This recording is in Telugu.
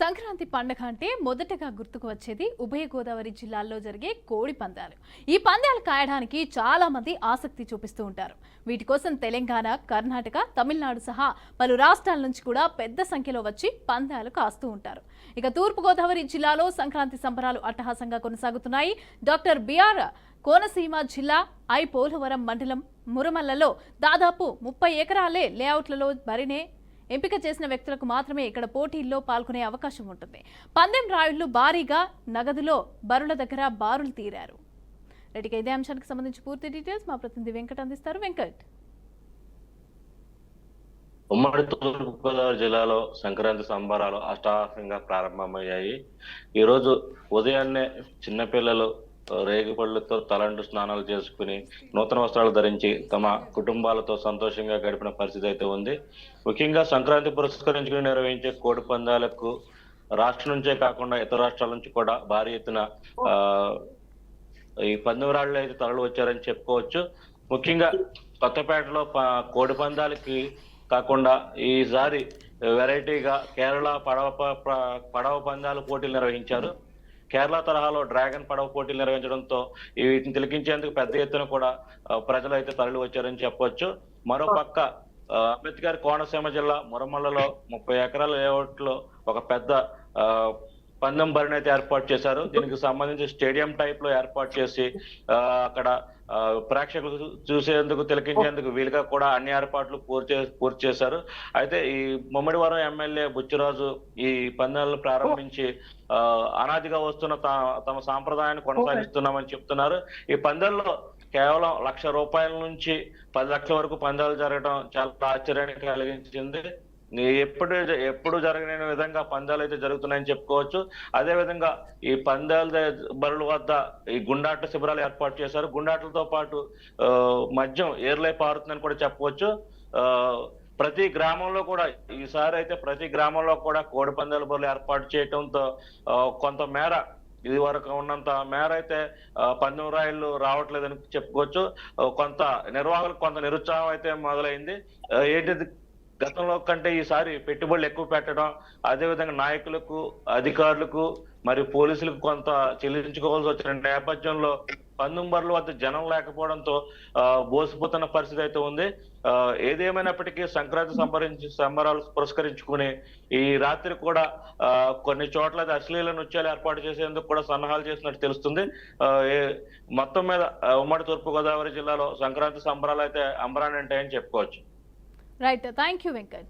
సంక్రాంతి పండుగ అంటే మొదటగా గుర్తుకు వచ్చేది ఉభయ గోదావరి జిల్లాల్లో జరిగే కోడి పందాలు. ఈ పందాలు కాయడానికి చాలా మంది ఆసక్తి చూపిస్తూ ఉంటారు. వీటి కోసం తెలంగాణ, కర్ణాటక, తమిళనాడు సహా పలు రాష్ట్రాల నుంచి కూడా పెద్ద సంఖ్యలో వచ్చి పందాలు కాస్తూ ఉంటారు. ఇక తూర్పు గోదావరి జిల్లాలో సంక్రాంతి సంబరాలు అట్టహాసంగా కొనసాగుతున్నాయి. డాక్టర్ బిఆర్ కోనసీమ జిల్లా పోలవరం మండలం మురమల్లలో దాదాపు 30 ఎకరాలే లేఅవుట్లలో బరినే ఎంపిక చేసిన వ్యక్తులకు మాత్రమే ఇక్కడ పోటీల్లో పాల్గొనే అవకాశం ఉంటుంది. పందెం రాయుళ్లు భారీగా నగదులో బరుల దగ్గర బారులు తీరారు. రెడ్డిగా ఇదే అంశానికి సంబంధించి పూర్తి డీటెయిల్స్ మా ప్రతినిధి వెంకట్ అందిస్తారు. వెంకట్, ఉమ్మడి తూర్పుగోదావరి జిల్లాలో సంక్రాంతి సంబరాలు అష్టాహంగా ప్రారంభమయ్యాయి. ఈరోజు ఉదయాన్నే చిన్నపిల్లలు రేగిపళ్ళతో తలంటు స్నానాలు చేసుకుని నూతన వస్త్రాలు ధరించి తమ కుటుంబాలతో సంతోషంగా గడిపిన పరిస్థితి అయితే ఉంది. ముఖ్యంగా సంక్రాంతి పురస్కరించుకుని నిర్వహించే కోడి పందాలకు రాష్ట్రం నుంచే కాకుండా ఇతర రాష్ట్రాల నుంచి కూడా భారీ ఎత్తున ఈ పందెంరాళ్ళు అయితే తరలి వచ్చారని చెప్పుకోవచ్చు. ముఖ్యంగా కొత్తపేటలో కోడి పందాలకి కాకుండా ఈసారి వెరైటీగా కేరళ పడవ పందాలు పోటీలు నిర్వహించారు. కేరళ తరహాలో డ్రాగన్ పడవ పోటీలు నిర్వహించడంతో వీటిని తిలకించేందుకు పెద్ద ఎత్తున కూడా ప్రజలు అయితే తరలి వచ్చారని చెప్పొచ్చు. మరోపక్క అంబేద్కర్ కోనసీమ జిల్లా మురమల్లలో 30 ఎకరాల లేఅవుట్లో ఒక పెద్ద పందెం బరిని అయితే ఏర్పాటు చేశారు. దీనికి సంబంధించి స్టేడియం టైప్ లో ఏర్పాటు చేసి అక్కడ ప్రేక్షకులు చూసేందుకు తిలకించేందుకు వీలుగా కూడా అన్ని ఏర్పాట్లు పూర్తి చేశారు. అయితే ఈ ముమ్మడివరం ఎమ్మెల్యే బుచ్చిరాజు ఈ పందాలను ప్రారంభించి అనాదిగా వస్తున్న తమ సాంప్రదాయాన్ని కొనసాగిస్తున్నామని చెప్తున్నారు. ఈ పందాల్లో కేవలం ₹1,00,000 నుంచి 10 లక్షల వరకు పందాలు జరగడం చాలా ఆశ్చర్యాన్ని కలిగించింది. ఎప్పుడు జరగని విధంగా పందాలు అయితే జరుగుతున్నాయని చెప్పుకోవచ్చు. అదే విధంగా ఈ పందాల బరుల వద్ద ఈ గుండాట శిబిరాలు ఏర్పాటు చేశారు. గుండాటలతో పాటు మద్యం ఏర్లై పారుతుందని కూడా చెప్పవచ్చు. ప్రతి గ్రామంలో కూడా ఈసారి అయితే ప్రతి గ్రామంలో కూడా కోడి పందాల బరులు ఏర్పాటు చేయడంతో కొంత మేర ఇది వరకు ఉన్నంత మేర అయితే పందెం రాయిళ్లు రావట్లేదని చెప్పుకోవచ్చు. కొంత నిర్వాహకులకు కొంత నిరుత్సాహం అయితే మొదలైంది. ఏంటిది గతంలో కంటే ఈసారి పెట్టుబడులు ఎక్కువ పెట్టడం, అదేవిధంగా నాయకులకు, అధికారులకు మరియు పోలీసులకు కొంత చెల్లించుకోవాల్సి వచ్చిన నేపథ్యంలో పందెం బరుల వద్ద జనం లేకపోవడంతో బోసిపోతున్న పరిస్థితి అయితే ఉంది. ఏదేమైనప్పటికీ సంక్రాంతి సంబరాలు పురస్కరించుకుని ఈ రాత్రి కూడా కొన్ని చోట్ల అశ్లీల నృత్యాలు ఏర్పాటు చేసేందుకు కూడా సన్నాహాలు చేసినట్టు తెలుస్తుంది. మొత్తం మీద ఉమ్మడి తూర్పు గోదావరి జిల్లాలో సంక్రాంతి సంబరాలు అయితే అంబరాన్ని ఉంటాయని చెప్పుకోవచ్చు. Right, thank you Venkat.